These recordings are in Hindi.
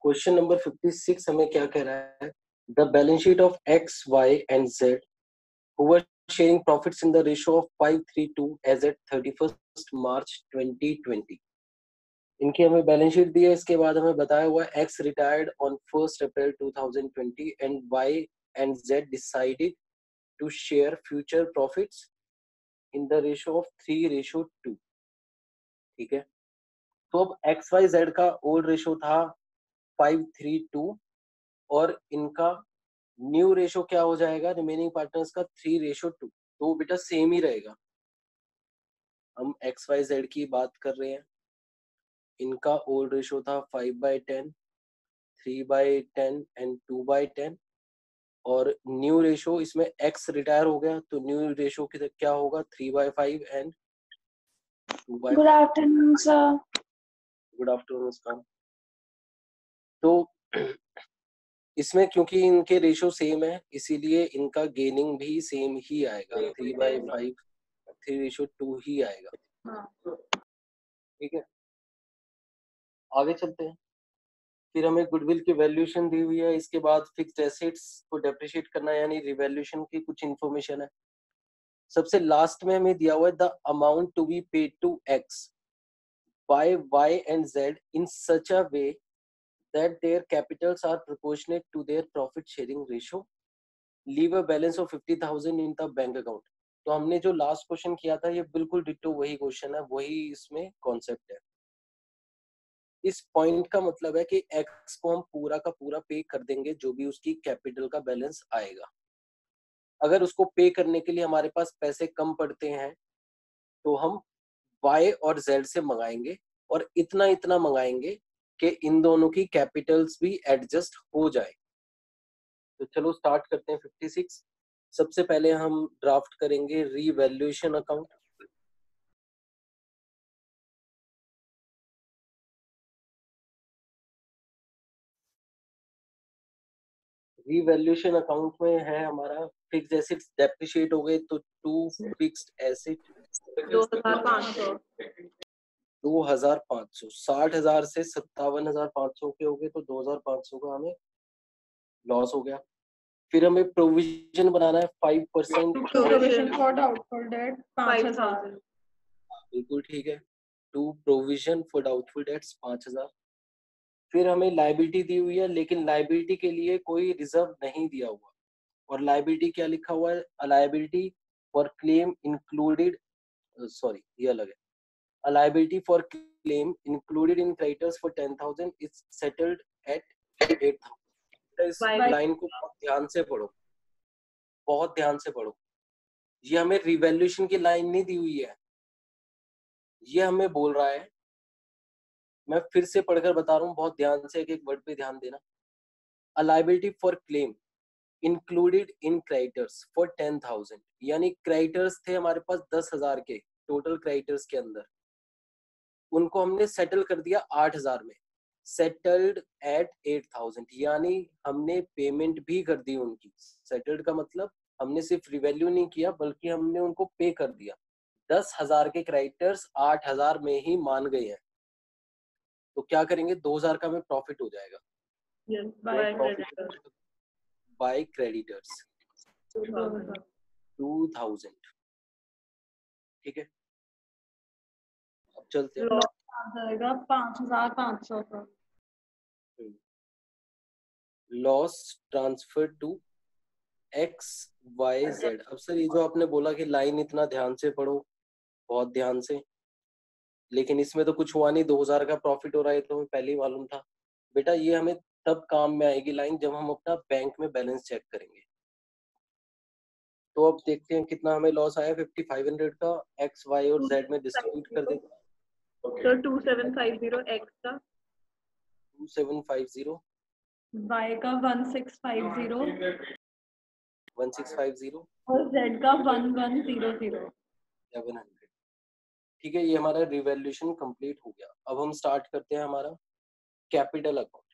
क्वेश्चन नंबर 56 हमें क्या कह रहा है? The balance sheet of X Y and Z who were sharing profits in the ratio of 5:3:2 as at 31st March 2020. इनकी हमें बैलेंस शीट दी है, इसके बाद हमें बताया हुआ है X retired on 1st April 2020 and Y and Z decided to share future profits in the ratio of 3:2. ठीक है, तो अब एक्स वाई जेड का ओल्ड रेशियो था 5:3:2 और इनका न्यू रेशियो क्या हो जाएगा रिमेनिंग पार्टनर्स का 3:2. तो वो बेटा सेम ही रहेगा. हम एक्स वाई जेड की बात कर रहे हैं. इनका ओल्ड रेशियो था 5/10, 3/10 एंड 2/10 और न्यू रेशियो इसमें एक्स रिटायर हो गया तो न्यू रेशियो क्या होगा 3/5 and 2/5. Good afternoon sir. Good afternoon Muskan. तो इसमें क्योंकि इनके रेशियो सेम है इसीलिए इनका गेनिंग भी सेम ही आएगा 3/5 3:2 ही आएगा. ठीक है, आगे चलते हैं. फिर हमें गुडविल की वैल्यूएशन दी हुई है, इसके बाद फिक्स्ड एसेट्स को डेप्रिशिएट करना यानी रिवैल्यूएशन की कुछ इंफॉर्मेशन है. सबसे लास्ट में हमें दिया हुआ है the amount to be paid to X by Y and Z in such a way that their capitals are proportionate to their profit sharing ratio. Leave a balance of 50,000 in the bank account. तो हमने जो लास्ट क्वेश्चन किया था ये बिल्कुल डिट्टो वही क्वेश्चन है, वही इसमें कॉन्सेप्ट है. इस पॉइंट का मतलब है कि एक्स को हम पूरा का पूरा पे कर देंगे जो भी उसकी कैपिटल का बैलेंस आएगा. अगर उसको पे करने के लिए हमारे पास पैसे कम पड़ते हैं तो हम वाई और जेड से मंगाएंगे और इतना इतना मंगाएंगे कि इन दोनों की कैपिटल्स भी एडजस्ट हो जाए. तो चलो स्टार्ट करते हैं 56. सबसे पहले हम ड्राफ्ट करेंगे रीवैल्यूएशन अकाउंट. रीवैल्यूएशन अकाउंट में है हमारा फिक्स्ड एसेट्स डेप्रिशिएट हो गए तो टू फिक्स्ड एसेट 2500 2,500. 60,000 से 57,500 के हो गए तो 2,500 का हमें लॉस हो गया. फिर हमें प्रोविजन बनाना है 5%. Provision for doubtful debt 5000. बिल्कुल ठीक है. To provision for doubtful debts 5,000. फिर हमें लाइबिलिटी दी हुई है लेकिन लाइबिलिटी के लिए कोई रिजर्व नहीं दिया हुआ. और लाइबिलिटी क्या लिखा हुआ है? Liability for claim included, sorry ये अलग है. A liability for claim included in creditors for 10,000 is settled at 8,000. इस लाइन को बहुत ध्यान से पढ़ो, बहुत ध्यान से पढ़ो. ये हमें रिवैल्यूएशन की लाइन नहीं दी हुई है, ये हमें बोल रहा है. मैं फिर से पढ़कर बता रहा हूँ, बहुत ध्यान से एक एक वर्ड पे ध्यान देना. A liability for claim included in creditors for 10,000 यानी क्रेडिटर्स थे हमारे पास 10,000 के टोटल क्रेडिटर्स के अंदर. उनको हमने सेटल कर दिया 8,000 में. सेटल्ड एट 8,000 यानी हमने पेमेंट भी कर दी उनकी. सेटल्ड का मतलब हमने सिर्फ रिवैल्यू नहीं किया बल्कि हमने उनको पे कर दिया. 10,000 के क्रेडिटर्स 8,000 में ही मान गए हैं. तो क्या करेंगे 2,000 का हमें प्रॉफिट हो जाएगा बाय क्रेडिटर्स 2,000. ठीक है, अब चलते हैं. जाएगा 5500 का. Loss transfer to X Y Z. अब सर ये जो आपने बोला कि लाइन इतना ध्यान से पढ़ो, बहुत ध्यान से, लेकिन इसमें तो कुछ हुआ नहीं. 2,000 का प्रॉफिट हो रहा है तो हमें पहले ही मालूम था. बेटा ये हमें तब काम में आएगी लाइन जब हम अपना बैंक में बैलेंस चेक करेंगे. तो अब देखते हैं कितना हमें लॉस आया. 5,500 का एक्स वाई और जेड में डिस्ट्रीब्यूट कर देते हैं. तो 2750 एक्स का, 2750, वाई का 1650 1650, और जेड का 1100. 700. ठीक है, ये हमारा रिवैल्यूएशन कंप्लीट हो गया. अब हम स्टार्ट करते हैं हमारा कैपिटल अकाउंट.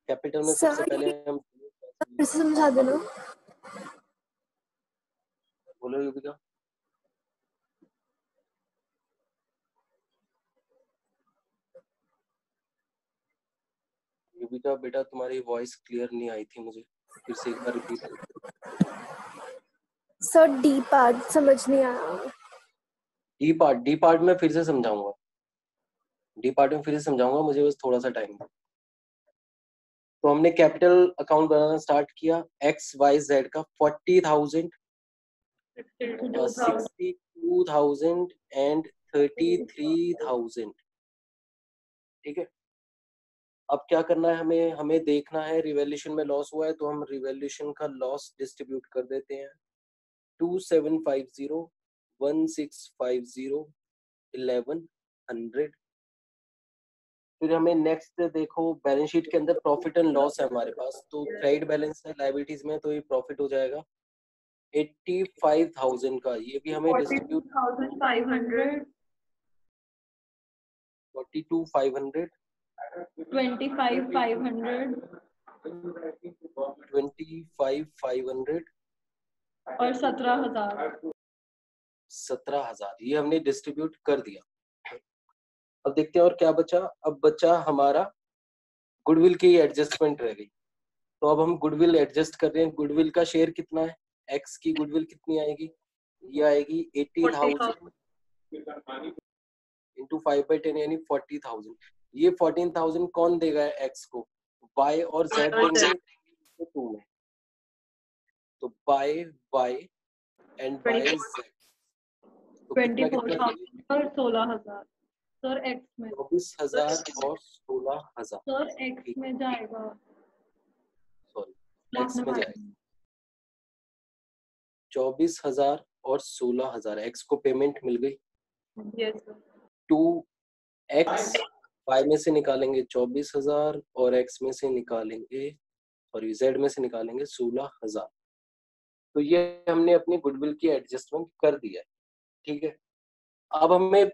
कैपिटल में सबसे पहले हम फिर से समझा देना। बोलो युविका। युविका बेटा तुम्हारी वॉइस क्लियर नहीं आई थी मुझे, फिर से एक बार रिपीट। सर डी पार्ट समझ नहीं आया। डी पार्ट में फिर से समझाऊंगा, मुझे बस थोड़ा सा टाइम दो। तो हमने कैपिटल अकाउंट बनाना स्टार्ट किया, एक्स वाई जेड का 40,000, 62,000 एंड 33,000। ठीक है, अब क्या करना है हमें देखना है रिवैल्यूएशन में लॉस हुआ है तो हम रिवैल्यूएशन का लॉस डिस्ट्रीब्यूट कर देते हैं। 2750, 1650, 1100। फिर हमें नेक्स्ट देखो बैलेंस शीट के अंदर प्रॉफिट एंड लॉस है हमारे पास, तो क्रेडिट बैलेंस है लायबिलिटीज में, तो ये प्रॉफिट हो जाएगा 85,000 का, ये भी हमें डिस्ट्रीब्यूट 42,500, 42,500, 25,500 25,500 और 17,000। 17,000 ये हमने डिस्ट्रीब्यूट कर दिया। अब देखते हैं और क्या बचा। अब बचा हमारा गुडविल की एडजस्टमेंट रह गई, तो अब हम गुडविल एडजस्ट कर रहे हैं। गुडविल का शेयर कितना है, एक्स की गुडविल कितनी आएगी, ये आएगी 80,000 इंटू 5/10 यानी 40,000। ये 14,000 कौन देगा एक्स को, बाय और जेड देंगे 2 में, तो बाय एंड बाय जेड, तो कितना 24,000 और 16,000 सर एक्स में, 24,000 और 16,000 सर एक्स में जाएगा, सॉरी एक्स में जाएगा 24,000 और 16,000, एक्स को पेमेंट मिल गई। Yes sir. 2x वाई में से निकालेंगे 24,000 और एक्स में से निकालेंगे, सॉरी जेड में से निकालेंगे 16,000। तो ये हमने अपनी गुडविल की एडजस्टमेंट कर दिया है। ठीक है, अब हमें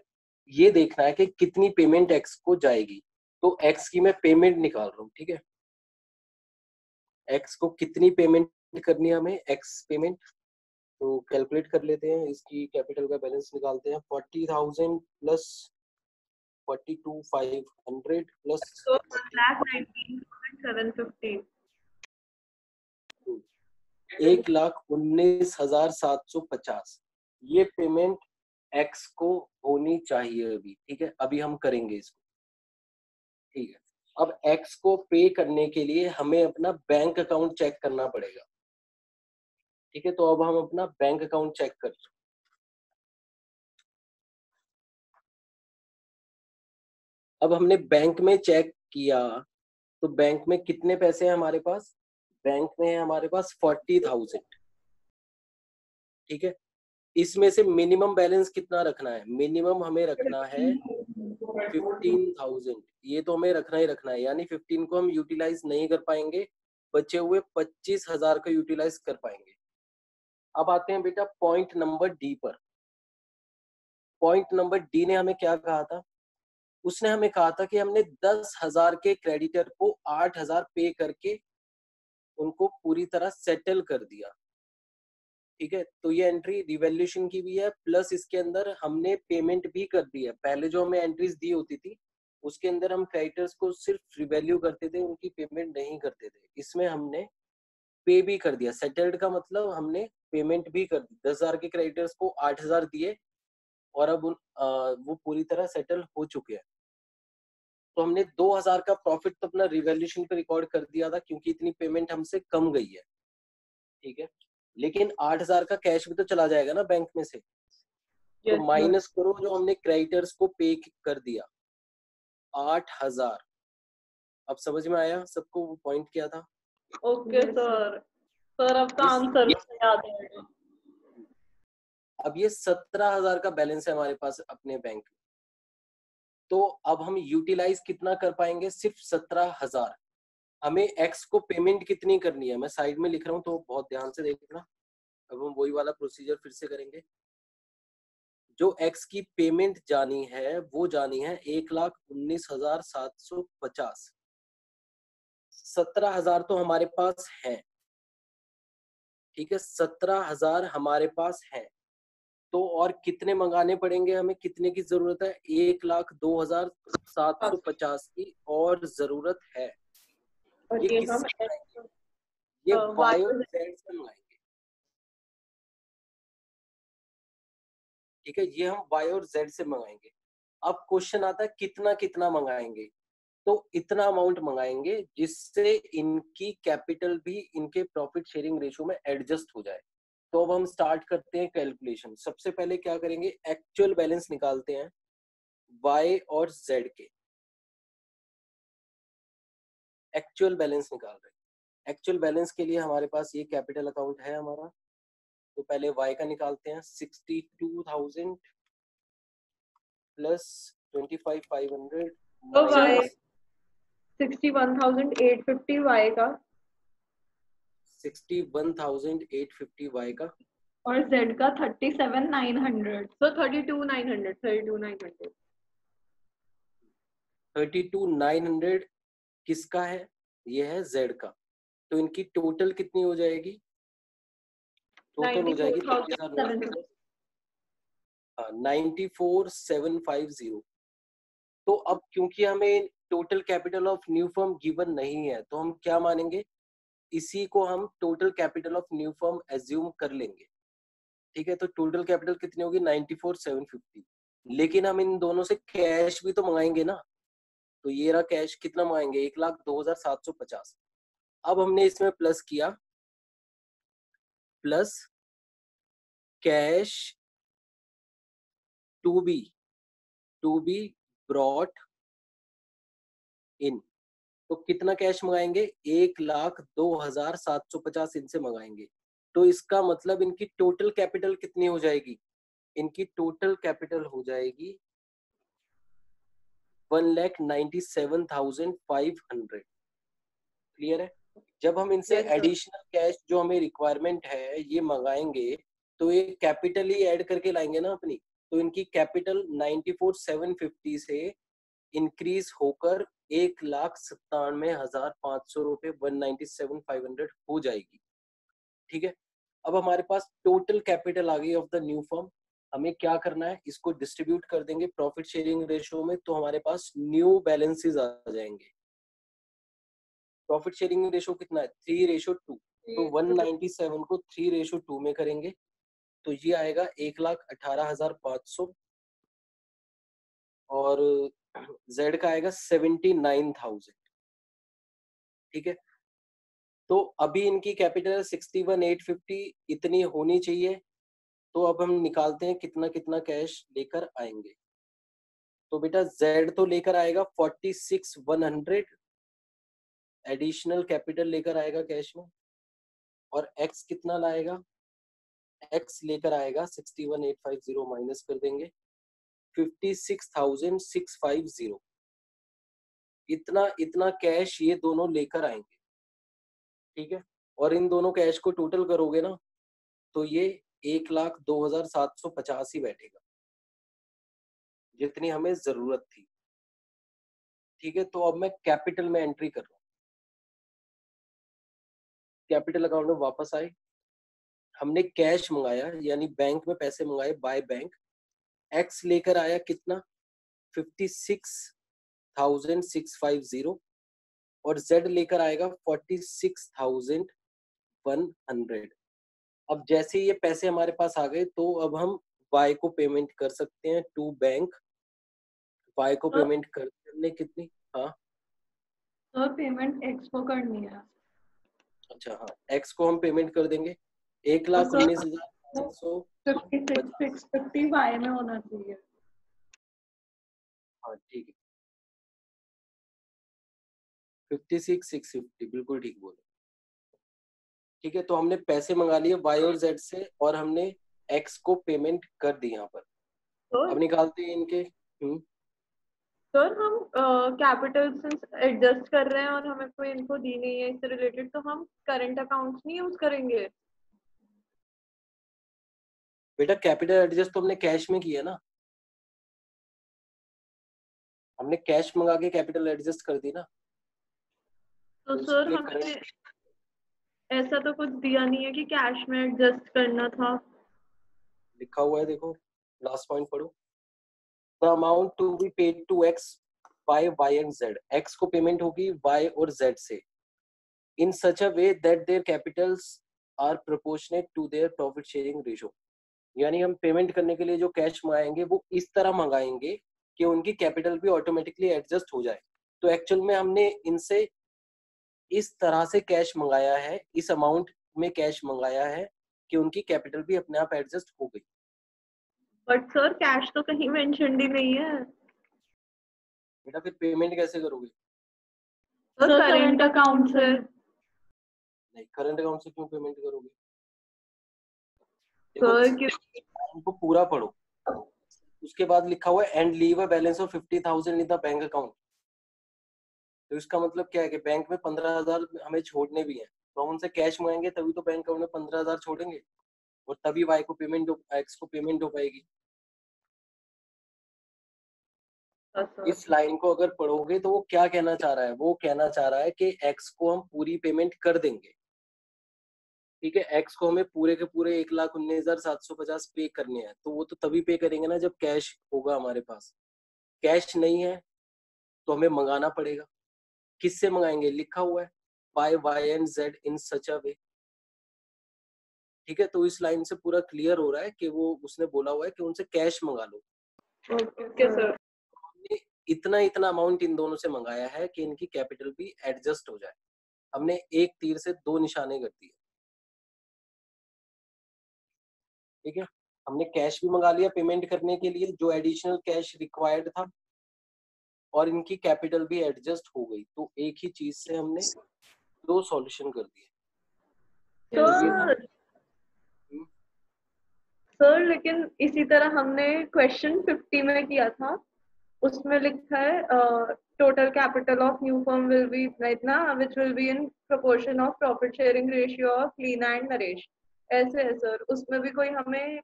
ये देखना है कि कितनी पेमेंट एक्स को जाएगी, तो एक्स की मैं पेमेंट निकाल रहा हूँ। ठीक है, एक्स को कितनी पेमेंट करनी है हमें, एक्स पेमेंट, तो कैलकुलेट कर लेते हैं, इसकी कैपिटल का बैलेंस निकालते हैं। 40,000 प्लस 42,500 प्लस 1,19,750, 1,19,750 ये पेमेंट एक्स को होनी चाहिए अभी। ठीक है, अभी हम करेंगे इसको। ठीक है, अब एक्स को पे करने के लिए हमें अपना बैंक अकाउंट चेक करना पड़ेगा। ठीक है, तो अब हम अपना बैंक अकाउंट चेक करते हैं। अब हमने बैंक में चेक किया तो बैंक में कितने पैसे हैं हमारे पास, बैंक में है हमारे पास 40,000। ठीक है, इसमें से मिनिमम बैलेंस कितना रखना है, मिनिमम हमें रखना है 15,000, ये तो हमें रखना ही रखना है, यानी 15 को हम यूटिलाइज नहीं कर पाएंगे, बचे हुए 25,000 का यूटिलाइज कर पाएंगे। अब आते हैं बेटा पॉइंट नंबर डी पर। पॉइंट नंबर डी ने हमें क्या कहा था, उसने हमें कहा था कि हमने 10,000 के क्रेडिटर को 8,000 पे करके उनको पूरी तरह सेटल कर दिया। ठीक है, तो ये एंट्री रिवैल्यूएशन की भी है, प्लस इसके अंदर हमने पेमेंट भी कर दी है। पहले जो हमें एंट्रीज दी होती थी उसके अंदर हम क्रेडिटर्स को सिर्फ रिवैल्यू करते थे, उनकी पेमेंट नहीं करते थे। इसमें हमने पे भी कर दिया, सेटल्ड का मतलब हमने पेमेंट भी कर दी। 10,000 के क्रेडिटर्स को 8,000 दिए और अब वो पूरी तरह सेटल हो चुके हैं। तो हमने 2,000 का प्रॉफिट तो अपना रिवैल्यूएशन पे रिकॉर्ड कर दिया था क्योंकि इतनी पेमेंट हमसे कम गई है। ठीक है, लेकिन 8,000 का कैश भी तो चला जाएगा ना बैंक में से, तो माइनस करो जो हमने क्रेडिटर्स को पे कर दिया 8,000। अब समझ में आया सबको वो पॉइंट क्या था। Okay sir. सर अब तो आंसर याद है। अब ये 17,000 का बैलेंस है हमारे पास अपने बैंक में, तो अब हम यूटिलाइज कितना कर पाएंगे, सिर्फ 17,000। हमें एक्स को पेमेंट कितनी करनी है, मैं साइड में लिख रहा हूँ तो बहुत ध्यान से देखना। अब हम वही वाला प्रोसीजर फिर से करेंगे। जो एक्स की पेमेंट जानी है वो जानी है 1,19,750। 17,000 तो हमारे पास है, ठीक है, 17,000 हमारे पास है। तो और कितने मंगाने पड़ेंगे हमें, कितने की जरूरत है, 1,02,750 की और जरूरत है। और ये ये हम किससे मंगाएंगे, ये वाई और जेड से मंगाएंगे, ठीक है, ये हम वाई और जेड से मंगाएंगे। अब क्वेश्चन आता है कितना कितना मंगाएंगे, तो इतना अमाउंट मंगाएंगे जिससे इनकी कैपिटल भी इनके प्रॉफिट शेयरिंग रेशियो में एडजस्ट हो जाए। तो अब हम स्टार्ट करते हैं कैलकुलेशन। सबसे पहले क्या करेंगे, एक्चुअल बैलेंस निकालते हैं वाई और जेड के, एक्चुअल बैलेंस निकाल रहे हैं। एक्चुअल बैलेंस के लिए हमारे पास ये कैपिटल अकाउंट है हमारा, तो पहले वाई का निकालते हैं, 62,000 प्लस 25,500 तो वाई माइनस 61,850 वाई का 61,850 वाई का और जेड का 37,900, तो 32,900, 32,900। 32,900 किसका है, ये है जेड का। तो इनकी टोटल कितनी हो जाएगी, टोटल हो जाएगी 94,700। 94,750। तो अब क्योंकि हमें total capital of new firm given नहीं है, तो हम क्या मानेंगे, इसी को हम total capital of new firm assume कर लेंगे, ठीक है। तो टोटल कैपिटल कितनी होगी, 94,750। लेकिन हम इन दोनों से कैश भी तो मंगाएंगे ना, तो ये रहा कैश, कितना मंगाएंगे, 1,02,750। अब हमने इसमें प्लस किया, plus cash to be brought in. तो कितना कैश मंगाएंगे, 1,02,750 इनसे मंगाएंगे। तो इसका मतलब इनकी टोटल कैपिटल कितनी हो जाएगी, इनकी टोटल कैपिटल हो जाएगी 1,97,500। क्लियर है। जब हम इनसे Yes, sir. एडिशनल कैश जो हमें रिक्वायरमेंट है ये मंगाएंगे, तो ये कैपिटल ही ऐड करके लाएंगे ना अपनी। तो इनकी कैपिटल 94,750 से इंक्रीज होकर 1,97,500 रुपए 197,500 हो जाएगी, ठीक है। अब हमारे पास टोटल कैपिटल आ गई ऑफ द न्यू फर्म। हमें क्या करना है, इसको डिस्ट्रीब्यूट कर देंगे प्रॉफिट शेयरिंग रेशियो में, तो हमारे पास न्यू बैलेंसेस आ जाएंगे। प्रॉफिट शेयरिंग रेशियो कितना है, 3:2। तो 197 को 3:2 में करेंगे, तो ये आएगा 1,18,500 और जेड का आएगा 79,000, ठीक है। तो अभी इनकी कैपिटल 61,850 इतनी होनी चाहिए। तो अब हम निकालते हैं कितना कितना कैश लेकर आएंगे। तो बेटा जेड तो लेकर आएगा 46,100 एडिशनल कैपिटल लेकर आएगा कैश में, और एक्स कितना लाएगा, एक्स लेकर आएगा 61,850 माइनस कर देंगे 56,650। इतना इतना कैश ये दोनों लेकर आएंगे, ठीक है। और इन दोनों कैश को टोटल करोगे ना, तो ये 1,02,750 ही बैठेगा, जितनी हमें जरूरत थी, ठीक है। तो अब मैं कैपिटल में एंट्री कर रहा हूँ। कैपिटल अकाउंट में वापस आए, हमने कैश मंगाया यानी बैंक में पैसे मंगाए बाय बैंक। एक्स लेकर आया कितना, 56,650 और जेड लेकर आएगा 46,100। अब जैसे ये पैसे हमारे पास आ गए, तो अब हम वाई को पेमेंट कर सकते हैं टू बैंक। वाई को पेमेंट करने कितनी, हाँ तो पेमेंट एक्स को करनी है। अच्छा हाँ, एक्स को हम पेमेंट कर देंगे 1,19,550। 56,650 वाई में होना चाहिए। हाँ ठीक है, 56,650 बिल्कुल ठीक बोले, ठीक है। तो हमने पैसे मंगा लिए वाई और जेड से, और हमने एक्स को पेमेंट कर दी यहाँ पर। तो अब निकालते हैं इनके सर हम कैपिटल एडजस्ट कर रहे हैं और हमें कोई इनको दी नहीं है इससे रिलेटेड, तो हम करंट अकाउंट्स नहीं यूज करेंगे। बेटा कैपिटल एडजस्ट तो हमने कैश में किया ना, हमने कैश मंगा के कैपिटल एडजस्ट कर दी ना। तो तो सर इसके हमें current ऐसा तो कुछ दिया नहीं है कि कैश में एडजस्ट करना था। लिखा हुआ है, देखो लास्ट पॉइंट पढ़ो। The amount to be paid to X by Y and Z, X को पेमेंट होगी वाई और जेड से, in such a way that their capitals are proportionate to their profit sharing ratio. यानी हम पेमेंट करने के लिए जो कैश मंगाएंगे वो इस तरह मंगाएंगे कि उनकी कैपिटल भी ऑटोमेटिकली एडजस्ट हो जाए। तो एक्चुअल में हमने इनसे इस तरह से कैश मंगाया है, इस अमाउंट में कैश मंगाया है कि उनकी कैपिटल भी अपने आप एडजस्ट हो गई। बट सर कैश तो कहीं मेंशन ही नहीं है। बेटा फिर पेमेंट कैसे करोगे? सर करंट अकाउंट से। नहीं, करंट अकाउंट से क्यों पेमेंट करोगे? सर देखो उनको पूरा पढ़ो, उसके बाद लिखा हुआ है and leave a balance of 50,000 in the bank account. तो इसका मतलब क्या है कि बैंक में 15,000 हमें छोड़ने भी हैं, तो हम उनसे कैश मंगाएंगे तभी तो बैंक अकाउंट में 15,000 छोड़ेंगे, और तभी वाई को पेमेंट एक्स को पेमेंट हो पाएगी। इस लाइन को अगर पढ़ोगे तो वो क्या कहना चाह रहा है, वो कहना चाह रहा है कि एक्स को हम पूरी पेमेंट कर देंगे, ठीक है, एक्स को हमें पूरे के पूरे 1,19,750 पे करने हैं, तो वो तो तभी पे करेंगे ना जब कैश होगा हमारे पास। कैश नहीं है तो हमें मंगाना पड़ेगा। किससे मंगाएंगे? लिखा हुआ है bye Y and Z in such a वे। ठीक है, तो इस लाइन से पूरा क्लियर हो रहा है कि वो उसने बोला हुआ है कि उनसे कैश मंगा लो। Okay sir. हमने इतना इतना अमाउंट इन दोनों से मंगाया है कि इनकी कैपिटल भी एडजस्ट हो जाए। हमने एक तीर से दो निशाने कर दिए। ठीक है, हमने कैश भी मंगा लिया पेमेंट करने के लिए जो एडिशनल कैश रिक्वायर्ड था, और इनकी कैपिटल भी एडजस्ट हो गई। तो एक ही चीज से हमने दो सॉल्यूशन कर दिए। सर सर लेकिन इसी तरह हमने क्वेश्चन 50 में किया था, उसमें लिखा है total capital of new firm will be इतना which will be in proportion of profit sharing ratio of Leena and Naresh. ऐसे है सर, उसमें भी कोई हमें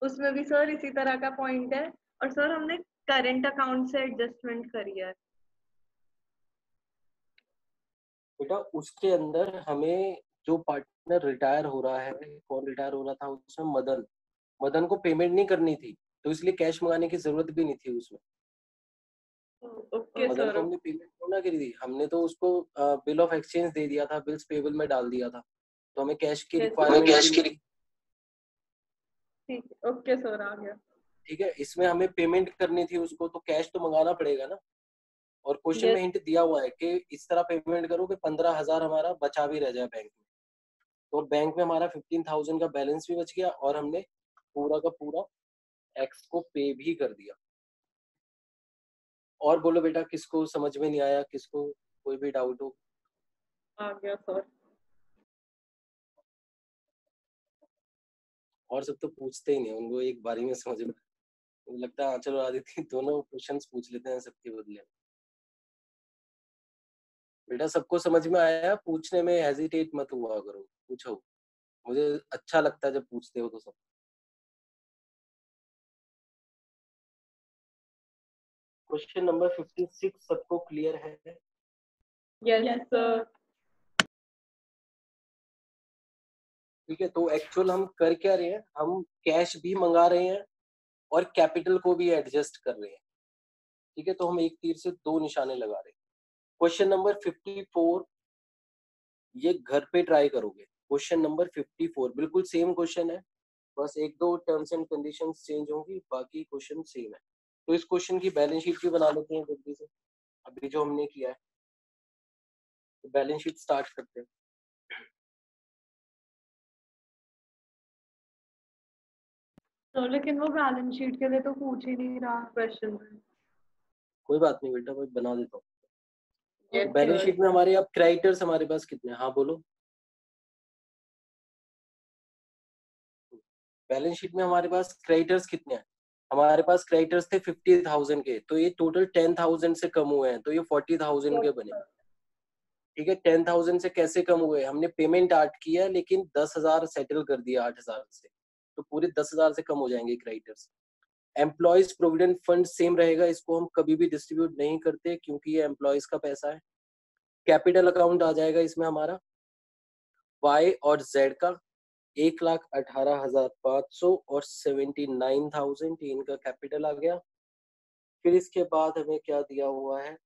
उसमें भी सर इसी तरह का पॉइंट है, और सर हमने करंट अकाउंट से एडजस्टमेंट करी है। बेटा उसके अंदर हमें जो पार्टनर रिटायर हो रहा है, कौन रिटायर हो रहा था उसमें? मदन। मदन को पेमेंट नहीं करनी थी, तो इसलिए कैश मंगाने की जरूरत भी नहीं थी उसमें। Okay Madan sir. को हमने पेमेंट क्यों ना करी थी? हमने तो उसको बिल ऑफ एक्सचेंज दे दिया था, बिल्स पेबल में डाल दिया था, तो हमें कैश की रिक्वायरमेंट भी नहीं थी। ठीक है, ओके सर आ गया। ठीक है, इसमें हमें पेमेंट करनी थी उसको, तो कैश तो मंगाना पड़ेगा ना। और क्वेश्चन में हिंट दिया हुआ है कि इस तरह पेमेंट करो कि 15,000 हमारा बचा भी रह जाए बैंक में। तो बैंक में हमारा 15,000 का बैलेंस भी बच गया, और हमने पूरा का पूरा एक्स को पे भी कर दिया। और बोलो बेटा, किसको समझ में नहीं आया, किसको कोई भी डाउट हो? आ गया सर। और सब तो पूछते ही नहीं, उनको एक बारी में समझ में लगता है। हाँ चलो आदित्य, दोनों क्वेश्चंस पूछ लेते हैं सबके बदले। बेटा सबको समझ में आया? पूछने में हेजिटेट मत हुआ करो, पूछो, मुझे अच्छा लगता है जब पूछते हो तो सब। क्वेश्चन नंबर 56 सबको क्लियर है? Yes sir. ठीक है, तो एक्चुअल हम कर क्या रहे हैं, हम कैश भी मंगा रहे हैं और कैपिटल को भी एडजस्ट कर रहे हैं। ठीक है, तो हम एक तीर से दो निशाने लगा रहे हैं। क्वेश्चन नंबर 54 ये घर पे ट्राई करोगे। क्वेश्चन नंबर 54 बिल्कुल सेम क्वेश्चन है, बस एक दो टर्म्स एंड कंडीशंस चेंज होंगी, बाकी क्वेश्चन सेम है। तो इस क्वेश्चन की बैलेंस शीट भी बना लेते हैं जल्दी से, अभी जो हमने किया है। तो बैलेंस शीट स्टार्ट करते हैं। तो लेकिन वो बैलेंस शीट के लिए तो पूछ ही नहीं रहा क्वेश्चन में। कोई बात नहीं बेटा, मैं बना देता हूँ। Yes, तो बैलेंस sir. शीट में हमारे अब क्रेडिटर्स हमारे पास कितने हैं? हाँ बोलो। बैलेंस शीट में हमारे पास क्रेडिटर्स कितने हैं? हमारे पास क्रेडिटर्स थे 50,000 के, तो ये टोटल 10,000 से कम हुए हैं, तो ये 40,000 के बने। ठीक है, 10,000 से कैसे कम हुए? हमने पेमेंट 8 किया लेकिन 10,000 सेटल कर दिया 8,000 से, तो पूरे 10,000 से कम हो जाएंगे creditors. Employees provident fund same रहेगा, इसको हम कभी भी डिस्ट्रीब्यूट नहीं करते क्योंकि ये एम्प्लॉयज का पैसा है। कैपिटल अकाउंट आ जाएगा इसमें हमारा Y और Z का 1,18,500 और 79,000 इनका कैपिटल आ गया। फिर इसके बाद हमें क्या दिया हुआ है,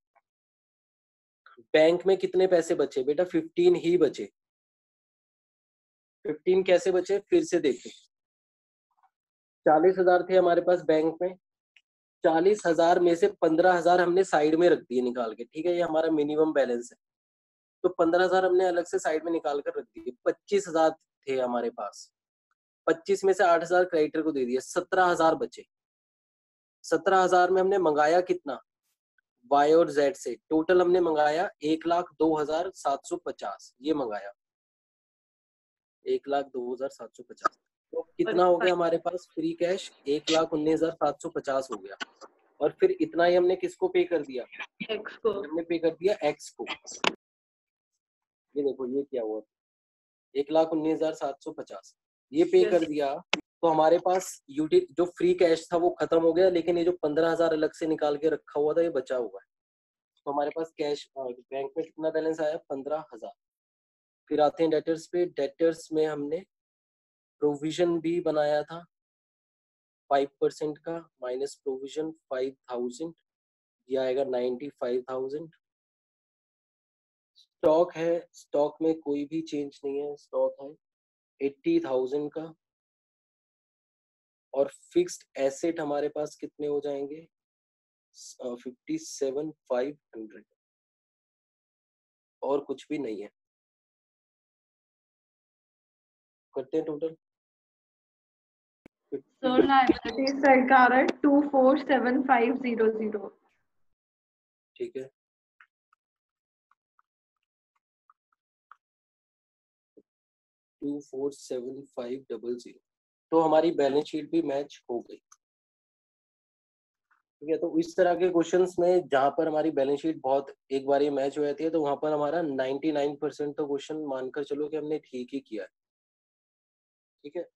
बैंक में कितने पैसे बचे बेटा, 15 ही बचे। 15 कैसे बचे फिर से देखें, 40,000 थे हमारे पास बैंक में, 40,000 में से 15,000 हमने साइड में रख दिए निकाल के, ठीक है, ये हमारा मिनिमम बैलेंस है, तो 15,000 हमने अलग से साइड में निकाल कर रख दिए। 25,000 थे हमारे पास, 25 में से 8,000 क्रेडिटर को दे दिए, 17,000 बचे। 17,000 में हमने मंगाया कितना, Y और Z से, टोटल हमने मंगाया 1,02,750, ये मंगाया 1,02,750। तो कितना हो गया हमारे पास फ्री कैश, 1,19,750 हो गया। और फिर इतना ही हमने किसको पे कर दिया, एक्स को, हमने पे कर दिया एक्स को। ये देखो ये क्या हुआ, 1,19,750 ये पे कर दिया। तो हमारे पास जो फ्री कैश था वो खत्म हो गया, लेकिन ये जो 15,000 अलग से निकाल के रखा हुआ था ये बचा हुआ है। तो हमारे पास कैश बैंक में कितना बैलेंस आया, 15,000। फिर आते हैं डेटर्स पे। डेटर्स में हमने प्रोविजन भी बनाया था 5% का, माइनस प्रोविजन 5,000, ये आएगा 95,000। स्टॉक है, स्टॉक में कोई भी चेंज नहीं है, स्टॉक है 80,000 का। और फिक्स्ड एसेट हमारे पास कितने हो जाएंगे, 57,500, और कुछ भी नहीं है। करते हैं टोटल। सो लायबिलिटी साइड का आ रहा है 247500। ठीक है, 247500। तो हमारी बैलेंस शीट भी मैच हो गई। ठीक है, तो इस तरह के क्वेश्चंस में जहां पर हमारी बैलेंस शीट बहुत एक बार ये मैच हो जाती है, तो वहां पर हमारा 99% तो क्वेश्चन मानकर चलो कि हमने ठीक ही किया है। ठीक है,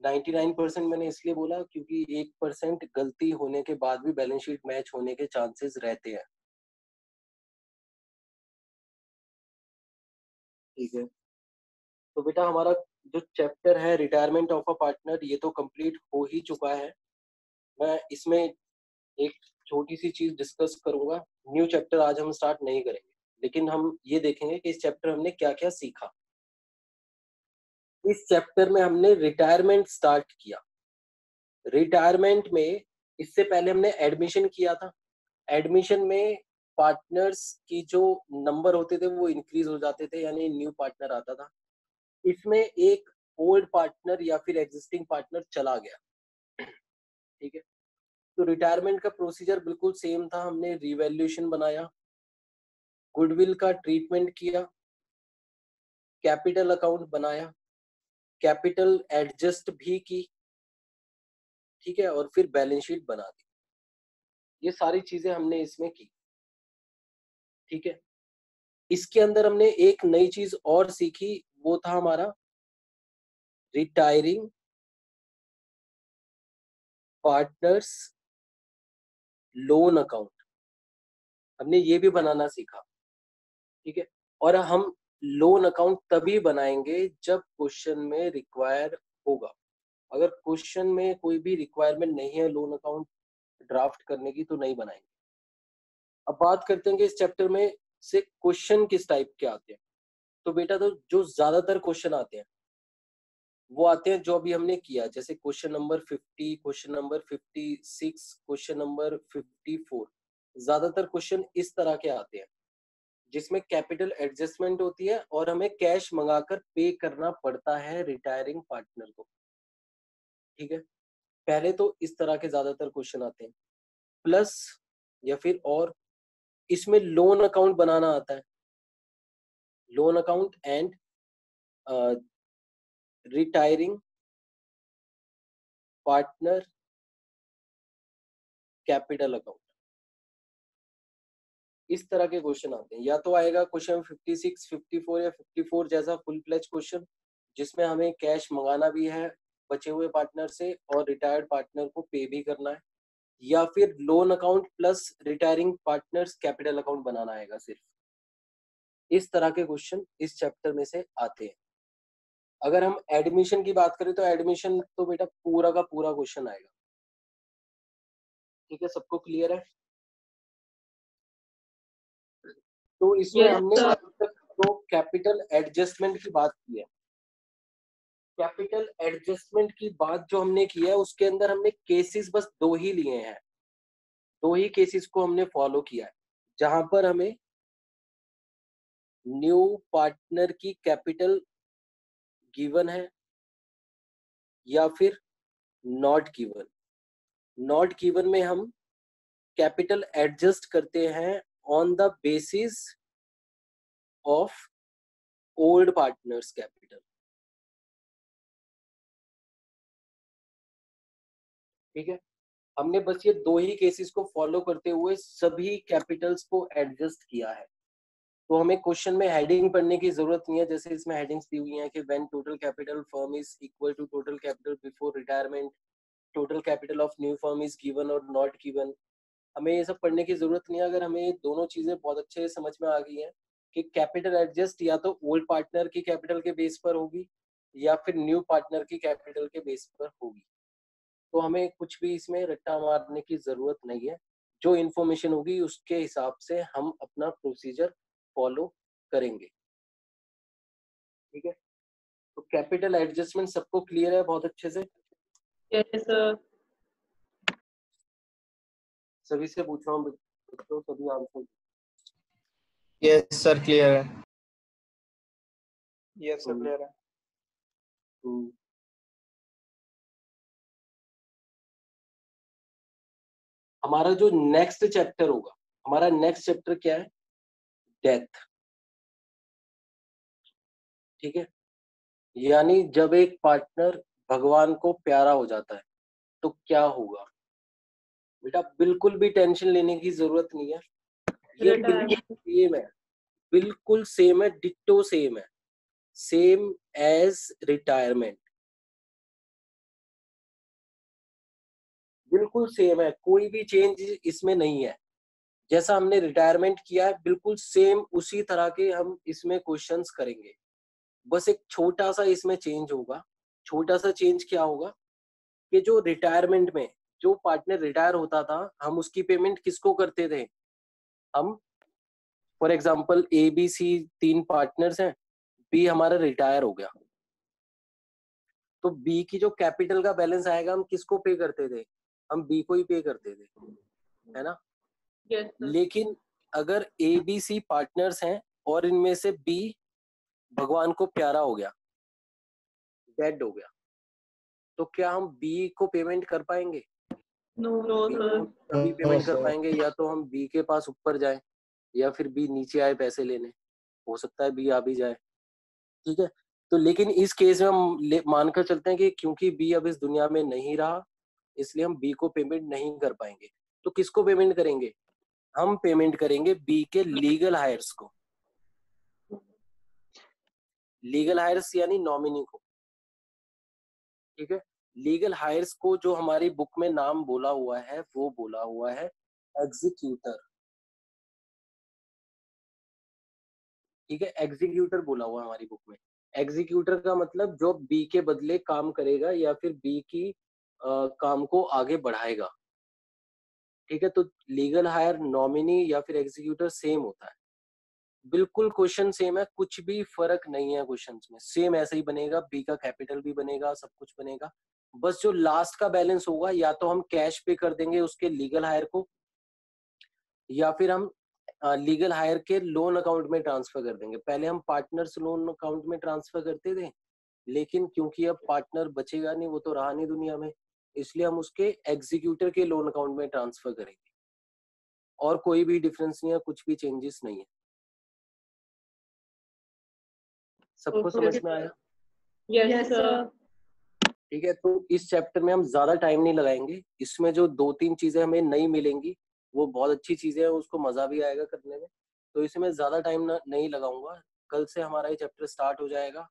99% मैंने इसलिए बोला क्योंकि 1% गलती होने के बाद भी बैलेंस शीट मैच होने के चांसेस रहते हैं। ठीक है, तो बेटा हमारा जो चैप्टर है रिटायरमेंट ऑफ अ पार्टनर ये तो कंप्लीट हो ही चुका है। मैं इसमें एक छोटी सी चीज डिस्कस करूंगा। न्यू चैप्टर आज हम स्टार्ट नहीं करेंगे, लेकिन हम ये देखेंगे कि इस चैप्टर हमने क्या क्या सीखा। इस चैप्टर में हमने रिटायरमेंट स्टार्ट किया। रिटायरमेंट में इससे पहले हमने एडमिशन किया था। एडमिशन में पार्टनर्स की जो नंबर होते थे वो इंक्रीज हो जाते थे, यानी न्यू पार्टनर आता था। इसमें एक ओल्ड पार्टनर या फिर एग्जिस्टिंग पार्टनर चला गया। ठीक है, तो रिटायरमेंट का प्रोसीजर बिल्कुल सेम था। हमने रिवैल्यूएशन बनाया, गुडविल का ट्रीटमेंट किया, कैपिटल अकाउंट बनाया, कैपिटल एडजस्ट भी की, ठीक है, और फिर बैलेंस शीट बना दी। ये सारी चीजें हमने इसमें की। ठीक है, इसके अंदर हमने एक नई चीज और सीखी, वो था हमारा रिटायरिंग पार्टनर्स लोन अकाउंट। हमने ये भी बनाना सीखा। ठीक है, और हम लोन अकाउंट तभी बनाएंगे जब क्वेश्चन में रिक्वायर होगा। अगर क्वेश्चन में कोई भी रिक्वायरमेंट नहीं है लोन अकाउंट ड्राफ्ट करने की तो नहीं बनाएंगे। अब बात करते हैं कि इस चैप्टर में से क्वेश्चन किस टाइप के आते हैं। तो बेटा तो जो ज्यादातर क्वेश्चन आते हैं वो आते हैं जो अभी हमने किया, जैसे question number 50, question number 56, question number 54। ज्यादातर क्वेश्चन इस तरह के आते हैं जिसमें कैपिटल एडजस्टमेंट होती है और हमें कैश मंगाकर पे करना पड़ता है रिटायरिंग पार्टनर को। ठीक है, पहले तो इस तरह के ज्यादातर क्वेश्चन आते हैं, प्लस या फिर और इसमें लोन अकाउंट बनाना आता है, loan account and retiring partner capital account, इस तरह के क्वेश्चन आते हैं। या तो आएगा क्वेश्चन 56, 54 या 54 जैसा फुल फ्लेज क्वेश्चन जिसमें हमें कैश मंगाना भी है बचे हुए पार्टनर से और रिटायर्ड पार्टनर को पे भी करना है, या फिर loan account plus retiring partners capital account बनाना आएगा सिर्फ। इस तरह के क्वेश्चन इस चैप्टर में से आते हैं। अगर हम एडमिशन की बात करें तो एडमिशन तो बेटा पूरा का पूरा क्वेश्चन आएगा। ठीक है, सबको क्लियर है? तो इसमें Yes, हमने sir. अब तक तो कैपिटल एडजस्टमेंट की बात की है। कैपिटल एडजस्टमेंट की बात जो हमने की है उसके अंदर हमने केसेस बस दो ही लिए हैं, दो ही केसेस को हमने फॉलो किया है, जहां पर हमें न्यू पार्टनर की कैपिटल गिवन है या फिर नॉट गिवन। नॉट गिवन में हम कैपिटल एडजस्ट करते हैं on the basis of old partners capital. ठीक है, हमने बस ये दो ही केसेस को फॉलो करते हुए सभी कैपिटल्स को एडजस्ट किया है। तो हमें क्वेश्चन में हेडिंग पढ़ने की जरूरत नहीं है, जैसे इसमें हेडिंग्स दी हुई हैं कि when total capital firm is equal to total capital before retirement, total capital of new firm is given और नॉट गिवन। हमें ये सब पढ़ने की जरूरत नहीं है अगर हमें ये दोनों चीजें बहुत अच्छे से समझ में आ गई हैं कि कैपिटल एडजस्ट या तो ओल्ड पार्टनर की कैपिटल के बेस पर होगी या फिर न्यू पार्टनर की कैपिटल के बेस पर होगी। तो हमें कुछ भी इसमें रट्टा मारने की जरूरत नहीं है, जो इन्फॉर्मेशन होगी उसके हिसाब से हम अपना प्रोसीजर फॉलो करेंगे। ठीक है, तो कैपिटल एडजस्टमेंट सबको क्लियर है बहुत अच्छे से? Yes, sir. सभी से पूछ रहा हूँ बच्चों, सभी आंसर। यस सर क्लियर है। यस सर क्लियर है। हमारा जो नेक्स्ट चैप्टर होगा, हमारा नेक्स्ट चैप्टर क्या है? डेथ। ठीक है, यानी जब एक पार्टनर भगवान को प्यारा हो जाता है तो क्या होगा? बेटा बिल्कुल भी टेंशन लेने की जरूरत नहीं है, ये बिल्कुल सेम है, बिल्कुल सेम है, डिट्टो सेम है, सेम एज रिटायरमेंट, बिल्कुल सेम है, कोई भी चेंज इसमें नहीं है। जैसा हमने रिटायरमेंट किया है बिल्कुल सेम उसी तरह के हम इसमें क्वेश्चंस करेंगे। बस एक छोटा सा इसमें चेंज होगा। छोटा सा चेंज क्या होगा कि जो रिटायरमेंट में जो पार्टनर रिटायर होता था हम उसकी पेमेंट किसको करते थे? हम for example A B C तीन पार्टनर्स हैं, बी हमारा रिटायर हो गया तो बी की जो कैपिटल का बैलेंस आएगा हम किसको पे करते थे? हम बी को ही पे करते थे, है ना? Yes, sir. लेकिन अगर ए बी सी पार्टनर्स हैं और इनमें से बी भगवान को प्यारा हो गया, डेड हो गया, तो क्या हम बी को पेमेंट कर पाएंगे? No, B sir. को हम तभी पेमेंट कर पाएंगे या तो हम बी के पास ऊपर जाए या फिर बी नीचे आए पैसे लेने, हो सकता है बी आ भी जाए। ठीक है, तो लेकिन इस केस में हम मानकर चलते हैं कि क्योंकि बी अब इस दुनिया में नहीं रहा इसलिए हम बी को पेमेंट नहीं कर पाएंगे। तो किसको पेमेंट करेंगे? हम पेमेंट करेंगे बी के लीगल हायर्स को, लीगल हायर्स यानी नॉमिनी को। ठीक है, लीगल हायर्स को जो हमारी बुक में नाम बोला हुआ है वो बोला हुआ है एग्जीक्यूटर। ठीक है, एग्जीक्यूटर बोला हुआ है हमारी बुक में। एग्जीक्यूटर का मतलब जो बी के बदले काम करेगा या फिर बी की काम को आगे बढ़ाएगा। ठीक है, तो लीगल हायर, नॉमिनी या फिर एग्जीक्यूटर सेम होता है, बिल्कुल क्वेश्चन सेम है, कुछ भी फर्क नहीं है क्वेश्चंस में, सेम ऐसे ही बनेगा, बी का कैपिटल भी बनेगा, सब कुछ बनेगा। बस जो लास्ट का बैलेंस होगा या तो हम कैश पे कर देंगे उसके लीगल हायर को या फिर हम लीगल हायर के लोन अकाउंट में ट्रांसफर कर देंगे। पहले हम पार्टनर्स लोन अकाउंट में ट्रांसफर करते थे, लेकिन क्योंकि अब पार्टनर बचेगा नहीं, वो तो रहा नहीं दुनिया में, इसलिए हम उसके एग्जीक्यूटर के लोन अकाउंट में ट्रांसफर करेंगे। और कोई भी डिफरेंस नहीं है, कुछ भी चेंजेस नहीं है। सबको समझ में आया? Yes, sir. ठीक है, तो इस चैप्टर में हम ज्यादा टाइम नहीं लगाएंगे। इसमें जो दो तीन चीजें हमें नहीं मिलेंगी वो बहुत अच्छी चीजें हैं, उसको मजा भी आएगा करने में, तो इसमें ज्यादा टाइम नहीं लगाऊंगा। कल से हमारा ये चैप्टर स्टार्ट हो जाएगा।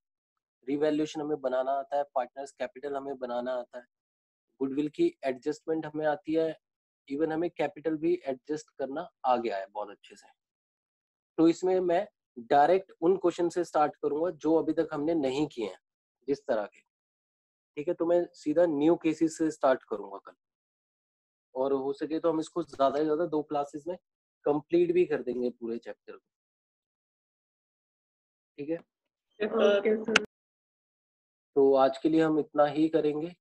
रिवैल्यूएशन हमें बनाना आता है, पार्टनर्स कैपिटल हमें बनाना आता है, गुडविल की एडजस्टमेंट हमें आती है, इवन हमें कैपिटल भी एडजस्ट करना आ गया है बहुत अच्छे से। तो इसमें मैं डायरेक्ट उन क्वेश्चन से स्टार्ट करूंगा जो अभी तक हमने नहीं किए हैं जिस तरह के, ठीक है। तो मैं सीधा न्यू केसेस से स्टार्ट करूंगा कल, और हो सके तो हम इसको ज्यादा से ज्यादा 2 क्लासेस में कंप्लीट भी कर देंगे पूरे चैप्टर को, ठीक है। Okay sir. तो आज के लिए हम इतना ही करेंगे।